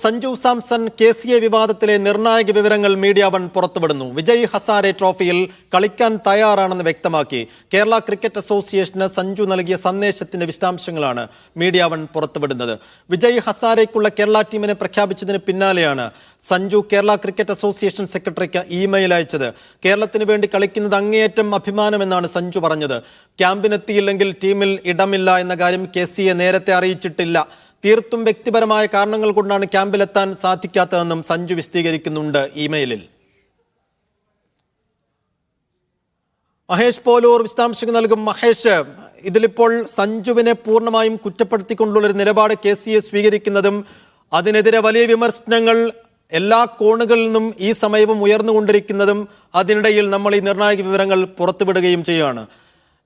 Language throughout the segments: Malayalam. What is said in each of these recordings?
സഞ്ജു സാംസൺ KCA വിവാദത്തിലെ നിർണായക വിവരങ്ങൾ മീഡിയ വൺ പുറത്തുവിടുന്നു. വിജയ് ഹസാരെ ട്രോഫിയിൽ കളിക്കാൻ തയ്യാറാണെന്ന് വ്യക്തമാക്കി കേരള ക്രിക്കറ്റ് അസോസിയേഷന് സഞ്ജു നൽകിയ സന്ദേശത്തിന്റെ വിശദാംശങ്ങളാണ് മീഡിയ വൺ പുറത്തുവിടുന്നത്. വിജയ് ഹസാരയ്ക്കുള്ള കേരള ടീമിനെ പ്രഖ്യാപിച്ചതിന് പിന്നാലെയാണ് സഞ്ജു കേരള ക്രിക്കറ്റ് അസോസിയേഷൻ സെക്രട്ടറിക്ക് ഇമെയിൽ അയച്ചത്. കേരളത്തിന് വേണ്ടി കളിക്കുന്നത് അങ്ങേയറ്റം അഭിമാനമെന്നാണ് സഞ്ജു പറഞ്ഞത്. ക്യാമ്പിനെത്തിയില്ലെങ്കിൽ ടീമിൽ ഇടമില്ല എന്ന കാര്യം KCA നേരത്തെ അറിയിച്ചിട്ടില്ല. തീർത്തും വ്യക്തിപരമായ കാരണങ്ങൾ കൊണ്ടാണ് ക്യാമ്പിലെത്താൻ സാധിക്കാത്തതെന്നും സഞ്ജു വിശദീകരിക്കുന്നുണ്ട് ഇമെയിലിൽ. മഹേഷ് പോലൂർ വിശദാംശങ്ങൾ നൽകും. മഹേഷ്, ഇതിലിപ്പോൾ സഞ്ജുവിനെ പൂർണ്ണമായും കുറ്റപ്പെടുത്തിക്കൊണ്ടുള്ള ഒരു നിലപാട് KCA സ്വീകരിക്കുന്നതും അതിനെതിരെ വലിയ വിമർശനങ്ങൾ എല്ലാ കോണുകളിൽ നിന്നും ഈ സമയവും ഉയർന്നുകൊണ്ടിരിക്കുന്നതും അതിനിടയിൽ നമ്മൾ ഈ നിർണായക വിവരങ്ങൾ പുറത്തുവിടുകയും ചെയ്യുകയാണ്.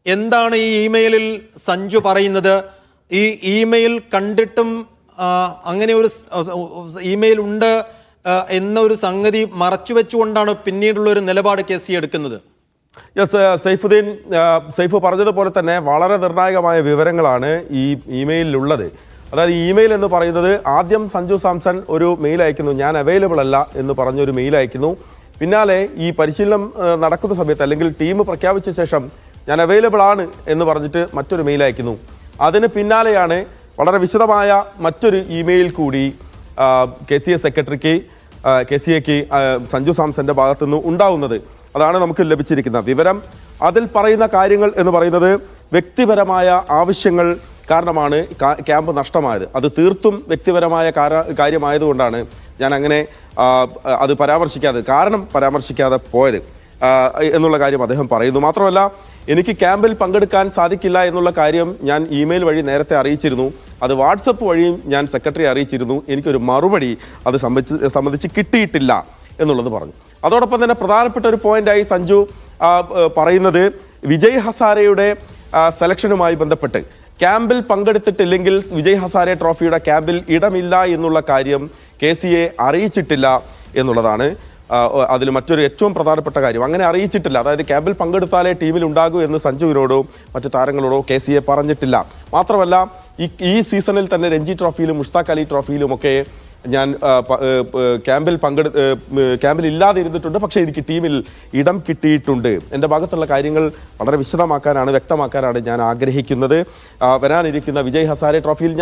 എന്താണ് ഈ ഇമെയിലിൽ സഞ്ജു പറയുന്നത്? ഈ ഇമെയിൽ കണ്ടിട്ടും അങ്ങനെ ഒരു ഇമെയിൽ ഉണ്ട് എന്നൊരു സംഗതി മറച്ചുവെച്ചുകൊണ്ടാണ് പിന്നീടുള്ള ഒരു നിലപാട് KCA എടുക്കുന്നത്. സൈഫ് പറഞ്ഞതുപോലെ തന്നെ വളരെ നിർണായകമായ വിവരങ്ങളാണ് ഈ ഇമെയിലുള്ളത്. അതായത് ഇമെയിൽ എന്ന് പറയുന്നത് ആദ്യം സഞ്ജു സാംസൺ ഒരു മെയിൽ അയക്കുന്നു, ഞാൻ അവൈലബിൾ അല്ല എന്ന് പറഞ്ഞൊരു മെയിൽ അയക്കുന്നു. പിന്നാലെ ഈ പരിശീലനം നടക്കുന്ന സമയത്ത് അല്ലെങ്കിൽ ടീം പ്രഖ്യാപിച്ച ശേഷം ഞാൻ അവൈലബിൾ ആണ് എന്ന് പറഞ്ഞിട്ട് മറ്റൊരു മെയിൽ അയക്കുന്നു. അതിന് പിന്നാലെയാണ് വളരെ വിശദമായ മറ്റൊരു ഇമെയിൽ കൂടി KCA സെക്രട്ടറിക്ക് KCAക്ക് സഞ്ജു സാംസന്റെ ഭാഗത്തുനിന്ന് ഉണ്ടാവുന്നത്. അതാണ് നമുക്ക് ലഭിച്ചിരിക്കുന്ന വിവരം. അതിൽ പറയുന്ന കാര്യങ്ങൾ എന്ന് പറയുന്നത് വ്യക്തിപരമായ ആവശ്യങ്ങൾ കാരണമാണ് ക്യാമ്പ് നഷ്ടമായത്. അത് തീർത്തും വ്യക്തിപരമായ കാര്യമായതുകൊണ്ടാണ് ഞാൻ അങ്ങനെ അത് പരാമർശിക്കാതെ പോയത് എന്നുള്ള കാര്യം അദ്ദേഹം പറയുന്നു. മാത്രമല്ല, എനിക്ക് ക്യാമ്പിൽ പങ്കെടുക്കാൻ സാധിക്കില്ല എന്നുള്ള കാര്യം ഞാൻ ഇമെയിൽ വഴി നേരത്തെ അറിയിച്ചിരുന്നു. അത് വാട്സപ്പ് വഴിയും ഞാൻ സെക്രട്ടറി അറിയിച്ചിരുന്നു. എനിക്കൊരു മറുപടി അത് സംബന്ധിച്ച് കിട്ടിയിട്ടില്ല എന്നുള്ളത് പറഞ്ഞു. അതോടൊപ്പം തന്നെ പ്രധാനപ്പെട്ട ഒരു പോയിന്റായി സഞ്ജു പറയുന്നത് വിജയ് ഹസാരയുടെ സെലക്ഷനുമായി ബന്ധപ്പെട്ട് ക്യാമ്പിൽ പങ്കെടുത്തിട്ടില്ലെങ്കിൽ വിജയ് ഹസാരെ ട്രോഫിയുടെ ക്യാമ്പിൽ ഇടമില്ല എന്നുള്ള കാര്യം KCA അറിയിച്ചിട്ടില്ല എന്നുള്ളതാണ്. അതിൽ മറ്റൊരു ഏറ്റവും പ്രധാനപ്പെട്ട കാര്യം, അങ്ങനെ അറിയിച്ചിട്ടില്ല. അതായത് ക്യാമ്പിൽ പങ്കെടുത്താലേ ടീമിൽ ഉണ്ടാകൂ എന്ന് സഞ്ജുവിനോടോ മറ്റു താരങ്ങളോടോ KCA പറഞ്ഞിട്ടില്ല. മാത്രമല്ല, ഈ സീസണിൽ തന്നെ രഞ്ജി ട്രോഫിയിലും മുഷ്താഖ് അലി ട്രോഫിയിലുമൊക്കെ ഞാൻ ക്യാമ്പിൽ ഇല്ലാതെ ഇരുന്നിട്ടുണ്ട്. പക്ഷേ എനിക്ക് ടീമിൽ ഇടം കിട്ടിയിട്ടുണ്ട്. എൻ്റെ ഭാഗത്തുള്ള കാര്യങ്ങൾ വളരെ വ്യക്തമാക്കാനാണ് ഞാൻ ആഗ്രഹിക്കുന്നത്. വരാനിരിക്കുന്ന വിജയ് ഹസാരെ ട്രോഫിയിൽ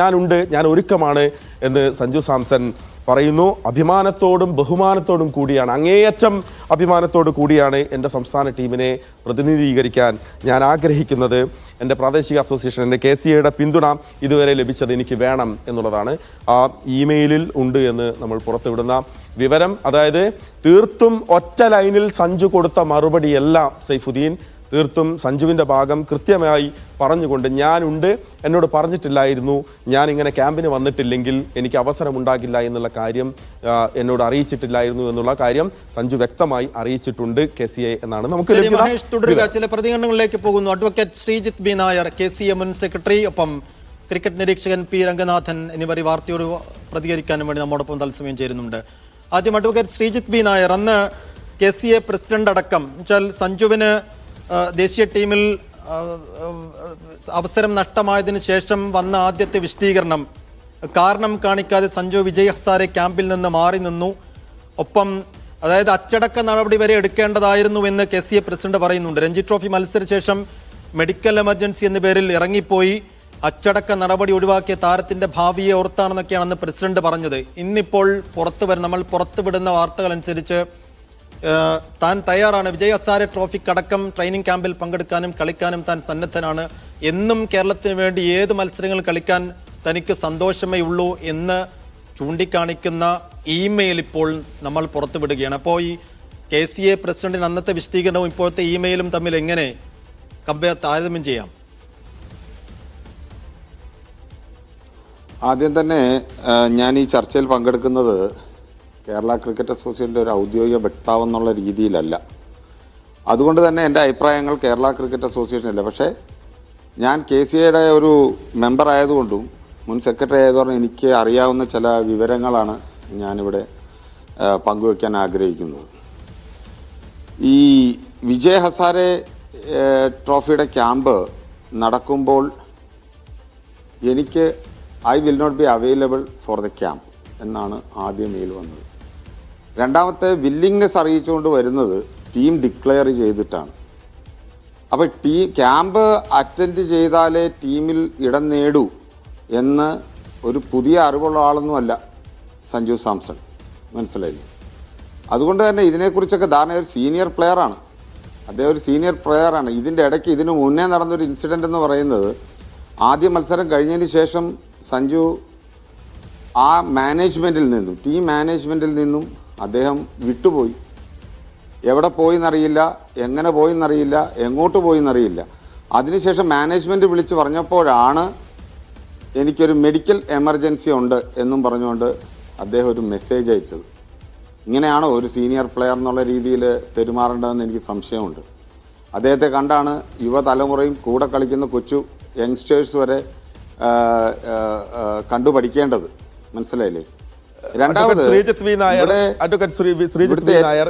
ഞാൻ ഒരുക്കമാണ് എന്ന് സഞ്ജു സാംസൺ പറയുന്നു. അഭിമാനത്തോടും ബഹുമാനത്തോടും കൂടിയാണ്, അങ്ങേയറ്റം അഭിമാനത്തോടു കൂടിയാണ് എൻ്റെ സംസ്ഥാന ടീമിനെ പ്രതിനിധീകരിക്കാൻ ഞാൻ ആഗ്രഹിക്കുന്നത്. എൻ്റെ പ്രാദേശിക അസോസിയേഷൻ, എൻ്റെ KCAയുടെ പിന്തുണ ഇതുവരെ ലഭിച്ചത് എനിക്ക് വേണം എന്നുള്ളതാണ് ആ ഇമെയിലിൽ ഉണ്ട് എന്ന് നമ്മൾ പുറത്തുവിടുന്ന വിവരം. അതായത് തീർത്തും ഒറ്റ ലൈനിൽ സഞ്ജു കൊടുത്ത മറുപടിയല്ല സൈഫുദ്ദീൻ. തീർത്തും സഞ്ജുവിൻ്റെ ഭാഗം കൃത്യമായി പറഞ്ഞുകൊണ്ട് എന്നോട് പറഞ്ഞിട്ടില്ലായിരുന്നു, ഞാൻ ഇങ്ങനെ ക്യാമ്പിന് വന്നിട്ടില്ലെങ്കിൽ എനിക്ക് അവസരം ഉണ്ടാകില്ല എന്നുള്ള കാര്യം എന്നോട് അറിയിച്ചിട്ടില്ലായിരുന്നു എന്നുള്ള കാര്യം സഞ്ജു വ്യക്തമായി അറിയിച്ചിട്ടുണ്ട് KCA എന്നാണ് നമുക്ക് തുടരുക. ചില പ്രതികരണങ്ങളിലേക്ക് പോകുന്നു. Advocate Sreejith B. Nair, KCA മുൻ സെക്രട്ടറി, ഒപ്പം ക്രിക്കറ്റ് നിരീക്ഷകൻ P. രംഗനാഥൻ എന്നിവർ ഈ വാർത്തയോട് പ്രതികരിക്കാനും വേണ്ടി നമ്മോടൊപ്പം തത്സമയം ചേരുന്നുണ്ട്. ആദ്യം അഡ്വക്കേറ്റ് ശ്രീജിത്ത് B. നായർ, അന്ന് KCA പ്രസിഡന്റ് അടക്കം സഞ്ജുവിന് ദേശീയ ടീമിൽ അവസരം നഷ്ടമായതിനു ശേഷം വന്ന ആദ്യത്തെ വിശദീകരണം, കാരണം കാണിക്കാതെ സഞ്ജു വിജയ് ഹസാരെ ക്യാമ്പിൽ നിന്ന് മാറി നിന്നു. ഒപ്പം അതായത് അച്ചടക്ക നടപടി വരെ എടുക്കേണ്ടതായിരുന്നു എന്ന് KCA പ്രസിഡന്റ് പറയുന്നുണ്ട്. രഞ്ജി ട്രോഫി മത്സര ശേഷം മെഡിക്കൽ എമർജൻസി എന്ന പേരിൽ ഇറങ്ങിപ്പോയി അച്ചടക്ക നടപടി ഒഴിവാക്കിയ താരത്തിന്റെ ഭാവിയെ ഓർത്താണെന്നൊക്കെയാണ് അന്ന് പ്രസിഡന്റ് പറഞ്ഞത്. ഇന്നിപ്പോൾ നമ്മൾ പുറത്തുവിടുന്ന വാർത്തകൾ അനുസരിച്ച് താൻ തയ്യാറാണ്, വിജയ് ഹസാരെ ട്രോഫിക്കടക്കം ട്രെയിനിങ് ക്യാമ്പിൽ പങ്കെടുക്കാനും കളിക്കാനും താൻ സന്നദ്ധനാണ്, എന്നും കേരളത്തിന് വേണ്ടി ഏത് മത്സരങ്ങൾ കളിക്കാൻ തനിക്ക് സന്തോഷമേ ഉള്ളൂ എന്ന് ചൂണ്ടിക്കാണിക്കുന്ന ഇമെയിൽ ഇപ്പോൾ നമ്മൾ പുറത്തുവിടുകയാണ്. അപ്പോൾ ഈ KCA പ്രസിഡന്റിന് അന്നത്തെ വിശദീകരണവും ഇപ്പോഴത്തെ ഇമെയിലും തമ്മിൽ എങ്ങനെ താരതമ്യം ചെയ്യാം? ആദ്യം തന്നെ ഞാൻ ഈ ചർച്ചയിൽ പങ്കെടുക്കുന്നത് കേരള ക്രിക്കറ്റ് അസോസിയേഷൻ്റെ ഒരു ഔദ്യോഗിക വക്താവ് എന്നുള്ള രീതിയിലല്ല. അതുകൊണ്ട് തന്നെ എൻ്റെ അഭിപ്രായങ്ങൾ കേരള ക്രിക്കറ്റ് അസോസിയേഷനില്ല. പക്ഷേ ഞാൻ KCAയുടെ ഒരു മെമ്പർ ആയതുകൊണ്ടും മുൻ സെക്രട്ടറി ആയതുകൊണ്ടും എനിക്ക് അറിയാവുന്ന ചില വിവരങ്ങളാണ് ഞാനിവിടെ പങ്കുവയ്ക്കാൻ ആഗ്രഹിക്കുന്നത്. ഈ വിജയ് ഹസാരെ ട്രോഫിയുടെ ക്യാമ്പ് നടക്കുമ്പോൾ I will not be available for the camp. എന്നാണ് ആദ്യം മെയിൽ വന്നത്. രണ്ടാമത്തെ വില്ലിങ്നെസ് അറിയിച്ചുകൊണ്ട് വരുന്നത് ടീം ഡിക്ലെയർ ചെയ്തിട്ടാണ്. അപ്പോൾ ക്യാമ്പ് അറ്റൻഡ് ചെയ്താലേ ടീമിൽ ഇടം നേടൂ എന്ന് ഒരു പുതിയ അറിവുള്ള ആളൊന്നുമല്ല സഞ്ജു സാംസൺ, മനസ്സിലായില്ലേ? അതുകൊണ്ട് തന്നെ ഇതിനെക്കുറിച്ചൊക്കെ ധാരണ ഒരു സീനിയർ പ്ലെയറാണ്, അദ്ദേഹം ഒരു സീനിയർ പ്ലെയറാണ്. ഇതിൻ്റെ ഇടയ്ക്ക് ഇതിനു മുന്നേ നടന്നൊരു ഇൻസിഡൻ്റ് എന്ന് പറയുന്നത്, ആദ്യ മത്സരം കഴിഞ്ഞതിന് ശേഷം സഞ്ജു ആ മാനേജ്മെൻറ്റിൽ നിന്നും ടീം മാനേജ്മെൻറ്റിൽ നിന്നും അദ്ദേഹം വിട്ടുപോയി. എവിടെ പോയിന്നറിയില്ല, എങ്ങനെ പോയിന്നറിയില്ല, എങ്ങോട്ട് പോയിന്നറിയില്ല. അതിനുശേഷം മാനേജ്മെൻറ്റ് വിളിച്ച് പറഞ്ഞപ്പോഴാണ് എനിക്കൊരു മെഡിക്കൽ എമർജൻസി ഉണ്ട് എന്നും പറഞ്ഞുകൊണ്ട് അദ്ദേഹം ഒരു മെസ്സേജ് അയച്ചത്. ഇങ്ങനെയാണോ ഒരു സീനിയർ പ്ലെയർ എന്നുള്ള രീതിയിൽ പെരുമാറേണ്ടതെന്ന് എനിക്ക് സംശയമുണ്ട്. അദ്ദേഹത്തെ കണ്ടാണ് യുവതലമുറയും കൂടെ കളിക്കുന്ന കൊച്ചു യങ്സ്റ്റേഴ്സ് വരെ കണ്ടു പഠിക്കേണ്ടത്, മനസ്സിലായില്ലേ? രണ്ടാമത് ശ്രീജിത്ത് വി നായർ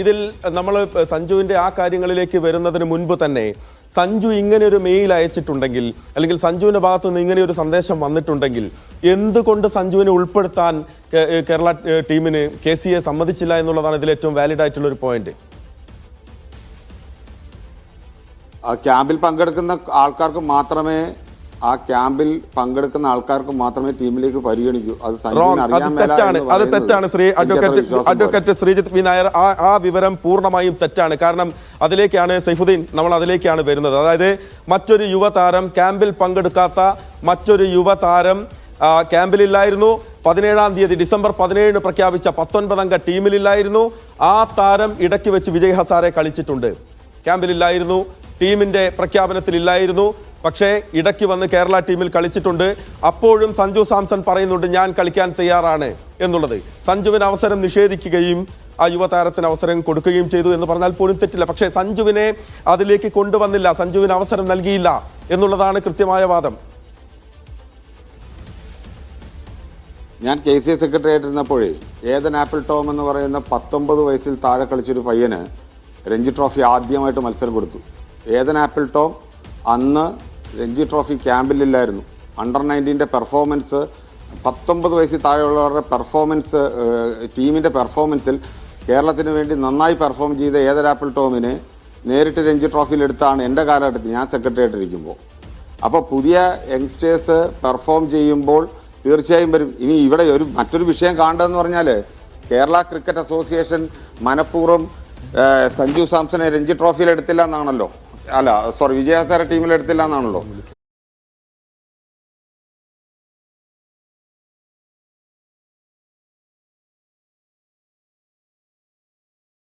ഇതിൽ നമ്മൾ സഞ്ജുവിന്റെ ആ കാര്യങ്ങളിലേക്ക് വരുന്നതിന് മുൻപ് തന്നെ സഞ്ജു ഇങ്ങനെ ഒരു മെയിൽ അയച്ചിട്ടുണ്ടെങ്കിൽ, അല്ലെങ്കിൽ സഞ്ജുവിന്റെ ഭാഗത്തു നിന്ന് ഇങ്ങനെ ഒരു സന്ദേശം വന്നിട്ടുണ്ടെങ്കിൽ, എന്തുകൊണ്ട് സഞ്ജുവിനെ ഉൾപ്പെടുത്താൻ കേരള ടീമിന് KCA സമ്മതിച്ചില്ല എന്നുള്ളതാണ് ഇതിൽ ഏറ്റവും വാലിഡ് ആയിട്ടുള്ള ഒരു പോയിന്റ്. ആ ക്യാമ്പിൽ പങ്കെടുക്കുന്ന ആൾക്കാർക്ക് മാത്രമേ ടീമിലേക്ക് പരിഗണിക്കൂ. അത് തെറ്റാണ്. ശ്രീ അഡ്വക്കേറ്റ് ശ്രീജിത്ത് വി നായർ, ആ വിവരം പൂർണ്ണമായും തെറ്റാണ്. കാരണം അതിലേക്കാണ് സൈഫുദ്ദീൻ, നമ്മൾ അതിലേക്കാണ് വരുന്നത്. അതായത് മറ്റൊരു യുവതാരം, ക്യാമ്പിൽ പങ്കെടുക്കാത്ത മറ്റൊരു യുവതാരം ക്യാമ്പിലില്ലായിരുന്നു. 17-ാം തീയതി ഡിസംബർ 17 പ്രഖ്യാപിച്ച 19 അംഗ ടീമിലില്ലായിരുന്നു. ആ താരം ഇടയ്ക്ക് വെച്ച് വിജയ് ഹസാരെ കളിച്ചിട്ടുണ്ട്. ക്യാമ്പിലില്ലായിരുന്നു, ടീമിന്റെ പ്രഖ്യാപനത്തിലില്ലായിരുന്നു, പക്ഷേ ഇടയ്ക്ക് വന്ന് കേരള ടീമിൽ കളിച്ചിട്ടുണ്ട്. അപ്പോഴും സഞ്ജു സാംസൺ പറയുന്നുണ്ട് ഞാൻ കളിക്കാൻ തയ്യാറാണ് എന്നുള്ളത്. സഞ്ജുവിന് അവസരം നിഷേധിക്കുകയും ആ യുവതാരത്തിന് അവസരം കൊടുക്കുകയും ചെയ്തു എന്ന് പറഞ്ഞാൽ പോലും തെറ്റില്ല. പക്ഷേ സഞ്ജുവിനെ അതിലേക്ക് കൊണ്ടുവന്നില്ല, സഞ്ജുവിന് അവസരം നൽകിയില്ല എന്നുള്ളതാണ് കൃത്യമായ വാദം. ഞാൻ KCA സെക്രട്ടറി ആയിട്ടിരുന്നപ്പോഴേ ഏതൻ ആപ്പിൾ ടോം എന്ന് പറയുന്ന 19 വയസ്സിൽ താഴെ കളിച്ചൊരു പയ്യന് രഞ്ജി ട്രോഫി ആദ്യമായിട്ട് മത്സരം കൊടുത്തു. ഏതൻ ആപ്പിൾ ടോം അന്ന് രഞ്ജി ട്രോഫി ക്യാമ്പിലില്ലായിരുന്നു. അണ്ടർ 19 പെർഫോമൻസ്, 19 വയസ്സിൽ താഴെയുള്ളവരുടെ പെർഫോമൻസ്, ടീമിൻ്റെ പെർഫോമൻസിൽ കേരളത്തിന് വേണ്ടി നന്നായി പെർഫോം ചെയ്ത ഏതൻ ആപ്പിൾ ടോമിനെ നേരിട്ട് രഞ്ജി ട്രോഫിയിലെടുത്താണ് എൻ്റെ കാലഘട്ടത്തിൽ ഞാൻ സെക്രട്ടറി ആയിട്ടിരിക്കുമ്പോൾ. അപ്പോൾ പുതിയ യങ്സ്റ്റേഴ്സ് പെർഫോം ചെയ്യുമ്പോൾ തീർച്ചയായും വരും. ഇനി ഇവിടെ മറ്റൊരു വിഷയം കാണേണ്ടതെന്ന് പറഞ്ഞാൽ കേരള ക്രിക്കറ്റ് അസോസിയേഷൻ മനഃപൂർവ്വം സഞ്ജു സാംസനെ രഞ്ജി ട്രോഫിയിൽ എടുത്തില്ല എന്നാണല്ലോ, വിജയ ഹസാരെ ടീമിൽ എടുത്തില്ല എന്നാണല്ലോ.